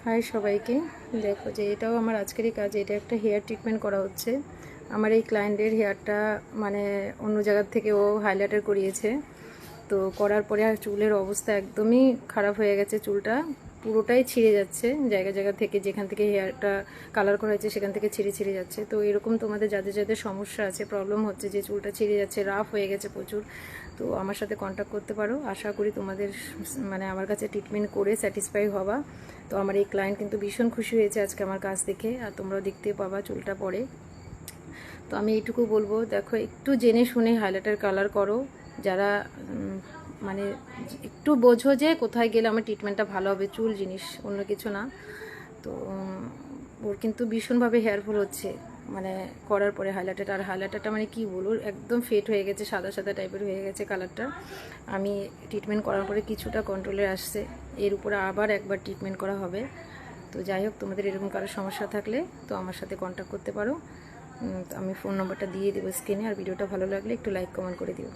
High সবাইকে। দেখো যে এটাও আমার আজকেরই কাজ। এটা একটা হেয়ার ট্রিটমেন্ট করা হচ্ছে। আমার এই ক্লায়েন্টের হেয়ারটা মানে অন্য জায়গার থেকে ও হাইলাইটার করিয়েছে, তো করার পরে আর চুলের অবস্থা একদমই খারাপ হয়ে গেছে। চুলটা পুরোটাই ছিঁড়ে যাচ্ছে, জায়গা জায়গা থেকে যেখান থেকে হেয়ারটা কালার করা হয়েছে সেখান থেকে ছিঁড়ে ছিঁড়ে যাচ্ছে। তো এরকম তোমাদের যাদের যাদের সমস্যা আছে, প্রবলেম হচ্ছে যে চুলটা ছিঁড়ে যাচ্ছে, রাফ হয়ে গেছে প্রচুর, তো আমার সাথে কন্ট্যাক্ট করতে পারো। আশা করি তোমাদের মানে আমার কাছে ট্রিটমেন্ট করে স্যাটিসফাই হবা। তো আমার এই ক্লায়েন্ট কিন্তু ভীষণ খুশি হয়েছে আজকে আমার কাজ দেখে, আর তোমরাও দেখতে পাবা চুলটা পরে। তো আমি এইটুকু বলবো, দেখো একটু জেনে শুনে হাইলাইটার কালার করো। যারা মানে একটু বোঝো যে কোথায় গেলে আমার ট্রিটমেন্টটা ভালো হবে, চুল জিনিস, অন্য কিছু না। তো ওর কিন্তু ভীষণভাবে হেয়ারফল হচ্ছে মানে করার পরে হাইলাইটার। আর হাইলাইটারটা মানে কি বলবো, একদম ফেড হয়ে গেছে, সাদা সাদা টাইপের হয়ে গেছে কালারটা। আমি ট্রিটমেন্ট করার পরে কিছুটা কন্ট্রোলে আসছে, এর উপরে আবার একবার ট্রিটমেন্ট করা হবে। তো যাই হোক, তোমাদের এরকম কারো সমস্যা থাকলে তো আমার সাথে কন্ট্যাক্ট করতে পারো। আমি ফোন নম্বরটা দিয়ে দেবো স্ক্রিনে। আর ভিডিওটা ভালো লাগলে একটু লাইক কমেন্ট করে দিও।